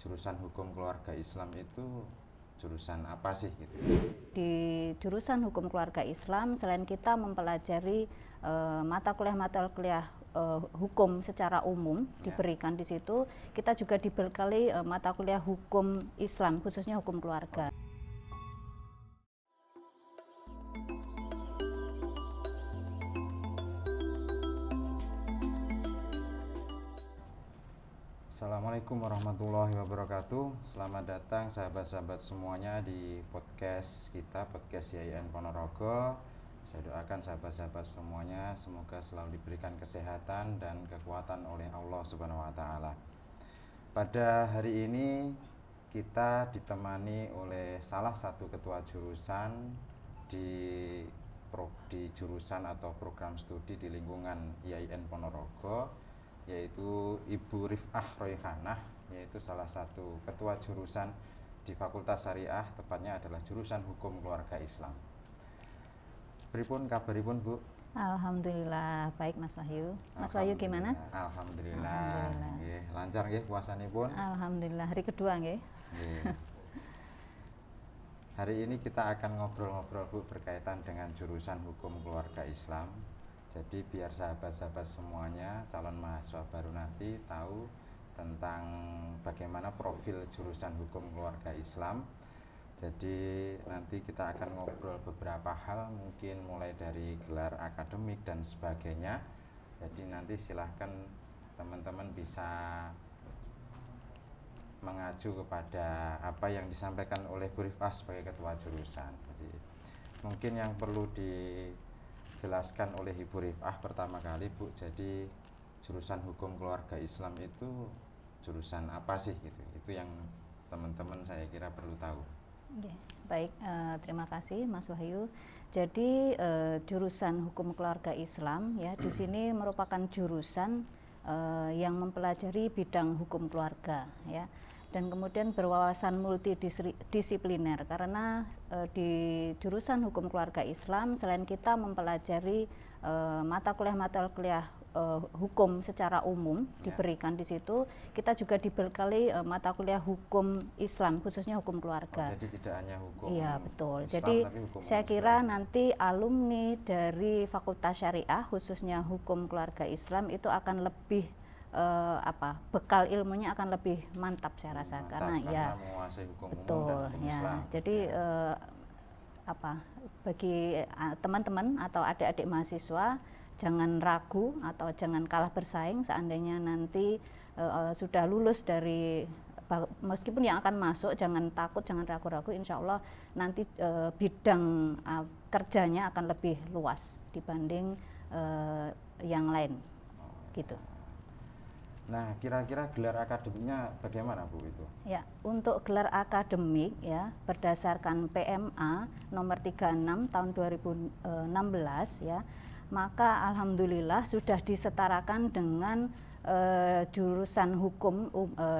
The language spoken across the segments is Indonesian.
jurusan hukum keluarga Islam itu jurusan apa sih gitu? Di jurusan hukum keluarga Islam, selain kita mempelajari mata kuliah hukum secara umum diberikan di situ, kita juga dibekali mata kuliah hukum Islam, khususnya hukum keluarga. Assalamualaikum warahmatullahi wabarakatuh. Selamat datang sahabat-sahabat semuanya di podcast kita, podcast YIN Ponorogo. Saya doakan sahabat-sahabat semuanya semoga selalu diberikan kesehatan dan kekuatan oleh Allah Subhanahu wa taala. Pada hari ini kita ditemani oleh salah satu ketua jurusan di jurusan atau program studi di lingkungan YIN Ponorogo, yaitu Ibu Rif'ah Royhanah, yaitu salah satu ketua jurusan di Fakultas Syariah, tepatnya adalah jurusan Hukum Keluarga Islam. Pripun kabaripun, Bu? Alhamdulillah, baik Mas Wahyu. Mas Wahyu gimana? Alhamdulillah. Nggih, lancar nggih puasanipun? Alhamdulillah, hari kedua nggih. Hari ini kita akan ngobrol-ngobrol, Bu, berkaitan dengan jurusan Hukum Keluarga Islam. Jadi biar sahabat-sahabat semuanya, calon mahasiswa baru nanti tahu tentang bagaimana profil jurusan hukum keluarga Islam. Jadi nanti kita akan ngobrol beberapa hal, mungkin mulai dari gelar akademik dan sebagainya. Jadi nanti silahkan teman-teman bisa mengacu kepada apa yang disampaikan oleh Bu Rif'ah sebagai ketua jurusan. Jadi mungkin yang perlu dijelaskan oleh Ibu Rif'ah pertama kali, Bu, jadi jurusan hukum keluarga Islam itu jurusan apa sih gitu? Itu yang teman-teman saya kira perlu tahu. Baik, terima kasih Mas Wahyu. Jadi jurusan hukum keluarga Islam ya di sini merupakan jurusan yang mempelajari bidang hukum keluarga ya, dan kemudian berwawasan multidisipliner karena di jurusan hukum keluarga Islam selain kita mempelajari mata kuliah hukum secara umum diberikan di situ, kita juga dibekali mata kuliah hukum Islam, khususnya hukum keluarga. Jadi tidak hanya hukum. Iya, betul. Islam, jadi saya kira juga. nanti alumni dari Fakultas Syariah khususnya hukum keluarga Islam itu akan lebih bekal ilmunya akan lebih mantap saya rasa, karena menguasai hukum betul umum dan hukum ya. Islam. Jadi bagi teman-teman atau adik-adik mahasiswa, jangan ragu atau jangan kalah bersaing seandainya nanti sudah lulus dari, meskipun yang akan masuk jangan takut, jangan ragu-ragu, insya Allah nanti bidang kerjanya akan lebih luas dibanding yang lain gitu. Nah, kira-kira gelar akademiknya bagaimana, Bu, itu? Ya, untuk gelar akademik ya berdasarkan PMA nomor 36 tahun 2016 ya, maka alhamdulillah sudah disetarakan dengan jurusan hukum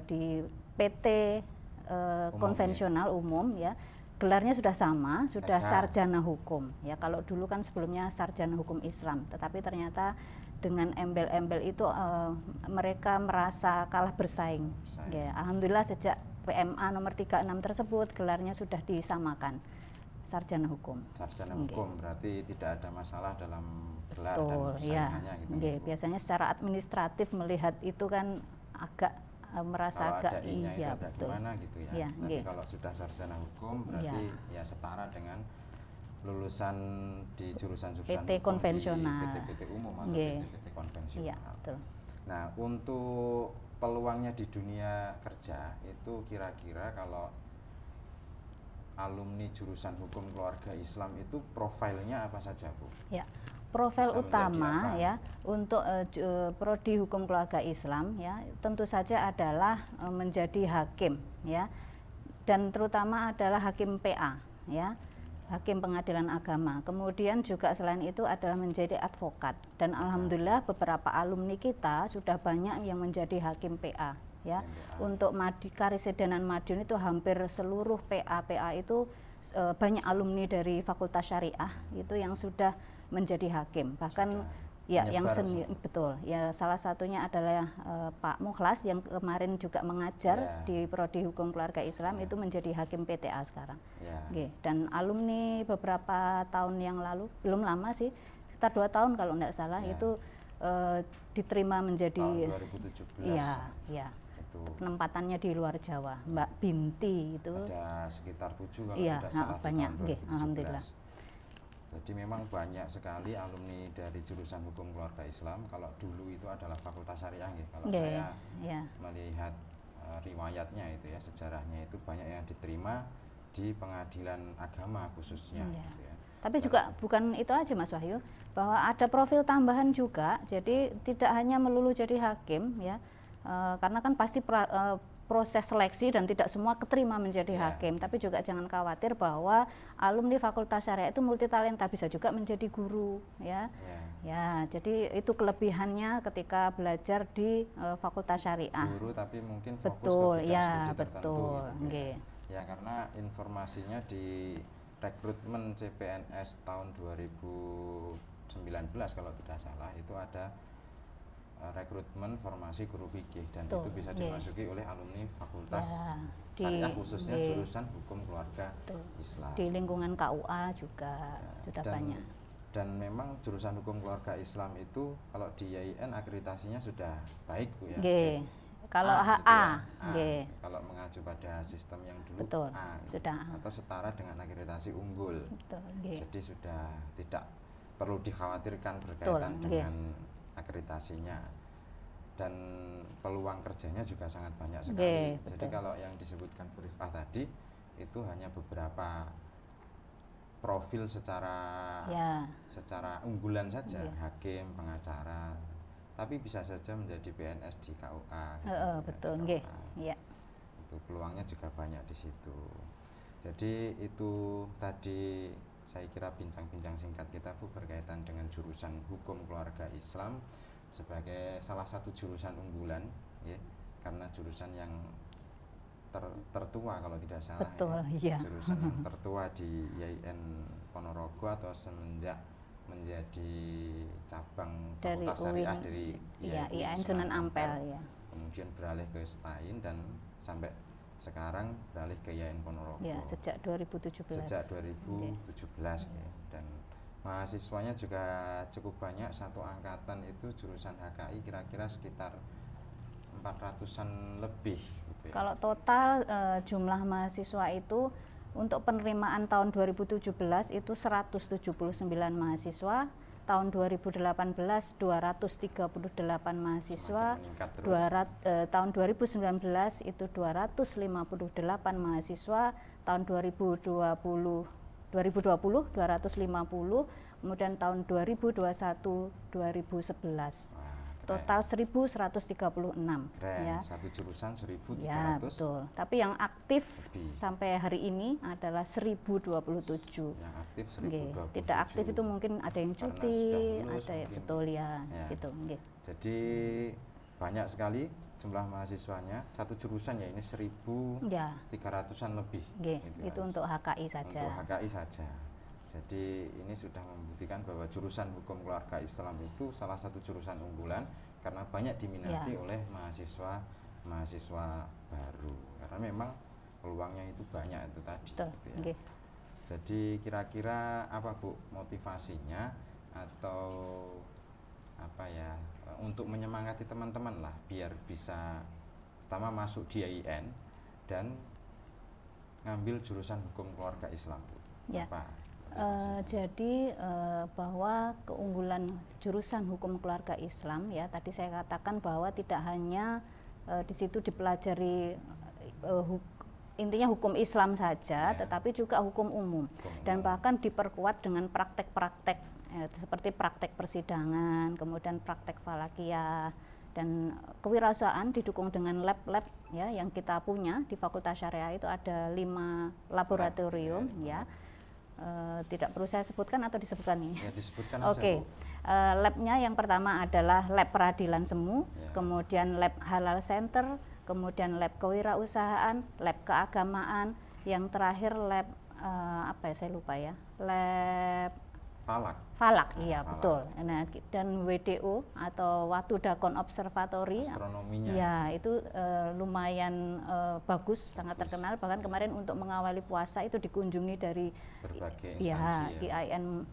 di PT konvensional umum ya. Gelarnya sudah sama, sudah sarjana hukum ya. Kalau dulu kan sebelumnya sarjana hukum Islam, tetapi ternyata dengan embel-embel itu mereka merasa kalah bersaing. Ya, alhamdulillah sejak PMA nomor 36 tersebut gelarnya sudah disamakan, sarjana hukum. Sarjana hukum berarti tidak ada masalah dalam gelar dan persaingannya gitu. Biasanya secara administratif melihat itu kan agak merasa kalau agak iya betul. Gimana gitu ya. Tapi kalau sudah sarjana hukum berarti ya setara dengan lulusan di jurusan-jurusan PT konvensional, PT umum atau PT konvensional. Iya, betul. Nah, untuk peluangnya di dunia kerja itu kira-kira kalau alumni jurusan hukum keluarga Islam itu profilnya apa saja, Bu? Ya, profil utama ya untuk prodi hukum keluarga Islam ya tentu saja adalah menjadi hakim ya, dan terutama adalah hakim PA ya, hakim pengadilan agama. Kemudian juga selain itu adalah menjadi advokat, dan alhamdulillah beberapa alumni kita sudah banyak yang menjadi hakim PA ya. Untuk Karesidenan Madiun itu hampir seluruh PA itu banyak alumni dari Fakultas Syariah itu yang sudah menjadi hakim. Bahkan Ya, yang menyebar betul. Ya, salah satunya adalah Pak Mukhlas yang kemarin juga mengajar di Prodi Hukum Keluarga Islam, itu menjadi hakim PTA sekarang. Oke. Dan alumni beberapa tahun yang lalu, belum lama sih, sekitar 2 tahun kalau tidak salah, itu diterima menjadi tahun 2017. Ya. Penempatannya di luar Jawa, Mbak Binti itu. Ada sekitar 7 kalau tidak salah banyak. Di tahun 2017. Alhamdulillah. Jadi memang banyak sekali alumni dari jurusan Hukum Keluarga Islam. Kalau dulu itu adalah Fakultas Syariah, kalau saya melihat riwayatnya itu ya, sejarahnya itu banyak yang diterima di pengadilan agama khususnya. Gitu ya. Tapi juga bukan itu aja Mas Wahyu, bahwa ada profil tambahan juga. Jadi tidak hanya melulu jadi hakim ya, karena kan pasti proses seleksi dan tidak semua keterima menjadi hakim, tapi juga jangan khawatir bahwa alumni Fakultas Syariah itu multitalenta, bisa juga menjadi guru ya. Ya, jadi itu kelebihannya ketika belajar di Fakultas Syariah. Guru tapi mungkin fokus ke bidang studi tertentu gitu, ya karena informasinya di rekrutmen CPNS tahun 2019 kalau tidak salah itu ada rekrutmen formasi guru fikih dan itu bisa dimasuki oleh alumni Fakultas Syariah khususnya jurusan Hukum Keluarga Islam. Di lingkungan KUA juga sudah banyak. Dan memang jurusan Hukum Keluarga Islam itu kalau di YIN akreditasinya sudah baik Bu ya. Kalau HA, kalau mengacu pada sistem yang dulu sudah atau setara dengan akreditasi unggul. Jadi sudah tidak perlu dikhawatirkan berkaitan dengan akreditasinya, dan peluang kerjanya juga sangat banyak sekali. Jadi kalau yang disebutkan Bu Rifah tadi itu hanya beberapa profil secara unggulan saja, hakim, pengacara, tapi bisa saja menjadi PNS di KUA. Itu peluangnya juga banyak di situ. Jadi itu tadi saya kira bincang-bincang singkat kita Bu berkaitan dengan jurusan Hukum Keluarga Islam sebagai salah satu jurusan unggulan ya, karena jurusan yang tertua kalau tidak salah. Jurusan yang tertua di YIN Ponorogo atau semenjak menjadi cabang Fakultas Syariah dari YIN Sunan Ampel ya. Kemudian beralih ke STAIN dan sampai sekarang beralih ke YIN Ponorogo. Sejak 2017. Ya. Dan mahasiswanya juga cukup banyak, satu angkatan itu jurusan HKI kira-kira sekitar 400-an lebih gitu ya. Kalau total jumlah mahasiswa itu untuk penerimaan tahun 2017 itu 179 mahasiswa, tahun 2018 238 mahasiswa, tahun 2019 itu 258 mahasiswa, tahun 2020 250, kemudian tahun 2021 2011. Total 1136 ya. Satu jurusan 1300. Ya, betul. Tapi yang aktif sampai hari ini adalah 1027. Yang aktif 1027. Tidak aktif itu mungkin ada yang cuti, ada yang betul ya. Gitu. Jadi banyak sekali jumlah mahasiswanya, satu jurusan ya ini 1300-an lebih. Gitu itu aja. Untuk HKI saja. Untuk HKI saja. Jadi ini sudah membuktikan bahwa jurusan Hukum Keluarga Islam itu salah satu jurusan unggulan karena banyak diminati oleh mahasiswa baru, karena memang peluangnya itu banyak itu tadi. Gitu ya. Jadi kira-kira apa Bu motivasinya atau apa ya untuk menyemangati teman-teman lah biar bisa pertama masuk di YIN dan ngambil jurusan Hukum Keluarga Islam Bu. Apa? Jadi bahwa keunggulan jurusan Hukum Keluarga Islam ya, tadi saya katakan bahwa tidak hanya di situ dipelajari intinya hukum Islam saja, tetapi juga hukum umum dan bahkan diperkuat dengan praktek-praktek seperti praktek persidangan, kemudian praktek falakiyah dan kewirausahaan didukung dengan lab-lab ya yang kita punya di Fakultas Syariah. Itu ada 5 laboratorium ya. Tidak perlu saya sebutkan atau disebutkan nih? Ya, disebutkan aja. Labnya yang pertama adalah lab peradilan semu, kemudian lab halal center, kemudian lab kewirausahaan, lab keagamaan, yang terakhir lab apa ya saya lupa ya, lab Falak. Falak, Nah, iya falak. betul. Nah, dan WDO atau Watu Dakon Observatory, Astronominya. ya itu lumayan bagus, sangat terkenal. Bahkan kemarin untuk mengawali puasa itu dikunjungi dari berbagai instansi IAIN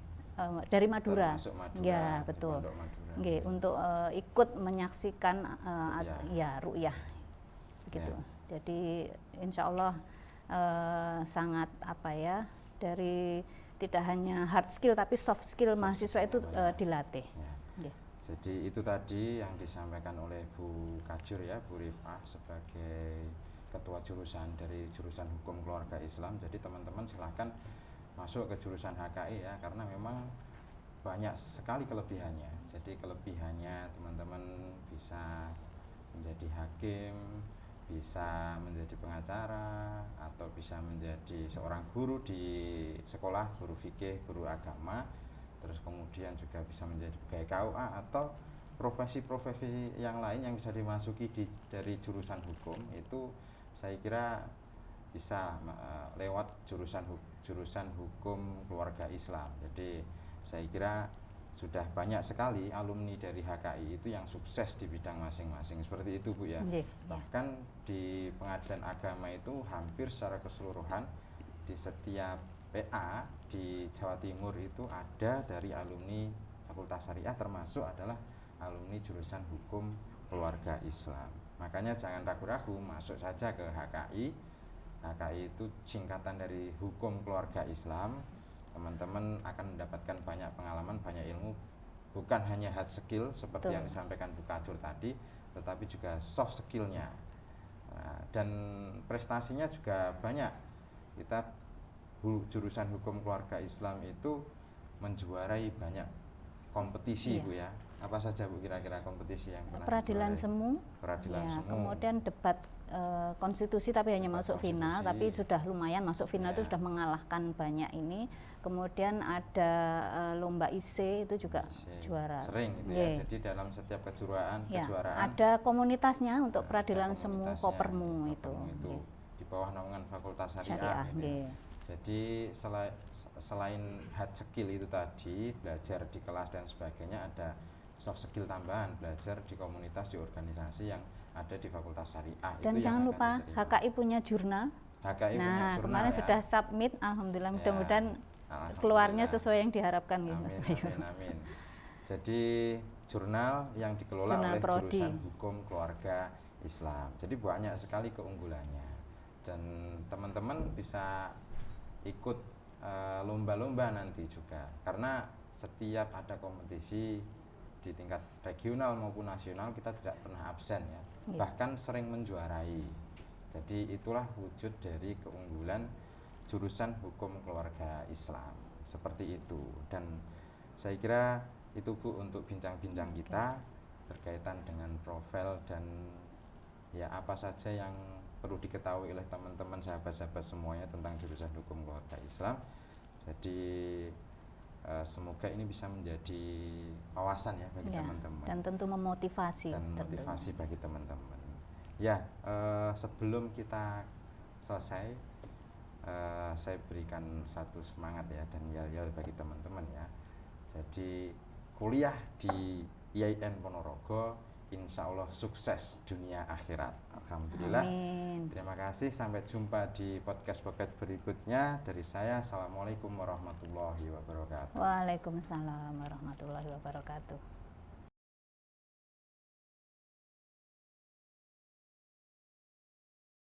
dari Madura. Termasuk Madura, Ya betul. Pondok Madura. Nggih, untuk ikut menyaksikan ru'yah gitu. Jadi insya Allah sangat dari tidak hanya hard skill tapi soft skill mahasiswa itu dilatih. Ya. Jadi itu tadi yang disampaikan oleh Bu Kajur ya, Bu Rifah sebagai ketua jurusan dari jurusan Hukum Keluarga Islam. Jadi teman-teman silahkan masuk ke jurusan HKI ya, karena memang banyak sekali kelebihannya. Jadi kelebihannya teman-teman bisa menjadi hakim, bisa menjadi pengacara, atau bisa menjadi seorang guru di sekolah, guru fikih, guru agama, terus kemudian juga bisa menjadi pegawai KUA atau profesi-profesi yang lain yang bisa dimasuki dari jurusan hukum. Itu saya kira bisa lewat jurusan hukum keluarga Islam. Jadi saya kira sudah banyak sekali alumni dari HKI itu yang sukses di bidang masing-masing, seperti itu Bu ya. Bahkan di pengadilan agama itu hampir secara keseluruhan di setiap PA di Jawa Timur itu ada dari alumni Fakultas Syariah, termasuk adalah alumni jurusan hukum keluarga Islam. Makanya jangan ragu-ragu, masuk saja ke HKI. HKI itu singkatan dari Hukum Keluarga Islam. Teman-teman akan mendapatkan banyak pengalaman, banyak ilmu, bukan hanya hard skill seperti yang disampaikan Bu Kajur tadi, tetapi juga soft skillnya. Dan prestasinya juga banyak. Kita jurusan hukum keluarga Islam itu menjuarai banyak kompetisi Bu ya. Apa saja Bu kira-kira kompetisi yang pernah peradilan semu, kemudian debat konstitusi tapi hanya masuk final, tapi sudah lumayan masuk final itu sudah mengalahkan banyak ini. Kemudian ada lomba IC itu juga juara. Sering gitu ya. Jadi dalam setiap kejuaraan ada komunitasnya untuk peradilan semu Kopermu itu. Di bawah naungan Fakultas Syariah. Jadi selain hard skill itu tadi, belajar di kelas dan sebagainya, ada soft skill tambahan, belajar di komunitas, di organisasi yang ada di Fakultas Syariah. Dan itu jangan lupa HKI punya jurnal. HKI punya jurnal kemarin sudah submit, alhamdulillah, mudah-mudahan keluarnya sesuai yang diharapkan. Amin. Jadi jurnal yang dikelola oleh jurusan Hukum Keluarga Islam. Jadi banyak sekali keunggulannya. Dan teman-teman bisa ikut lomba-lomba nanti juga, karena setiap ada kompetisi di tingkat regional maupun nasional kita tidak pernah absen ya, bahkan sering menjuarai. Jadi itulah wujud dari keunggulan jurusan hukum keluarga Islam, seperti itu. Dan saya kira itu Bu untuk bincang-bincang kita berkaitan dengan profil dan ya apa saja yang perlu diketahui oleh teman-teman sahabat-sahabat semuanya tentang jurusan hukum keluarga Islam. Jadi semoga ini bisa menjadi wawasan ya bagi teman-teman. Dan tentu memotivasi. Bagi teman-teman. Ya, sebelum kita selesai, saya berikan satu semangat ya dan yel-yel bagi teman-teman ya. Jadi kuliah di IAIN Ponorogo insya Allah sukses dunia akhirat. Alhamdulillah. Amin. Terima kasih. Sampai jumpa di podcast-podcast berikutnya. Dari saya, Assalamualaikum warahmatullahi wabarakatuh. Waalaikumsalam warahmatullahi wabarakatuh.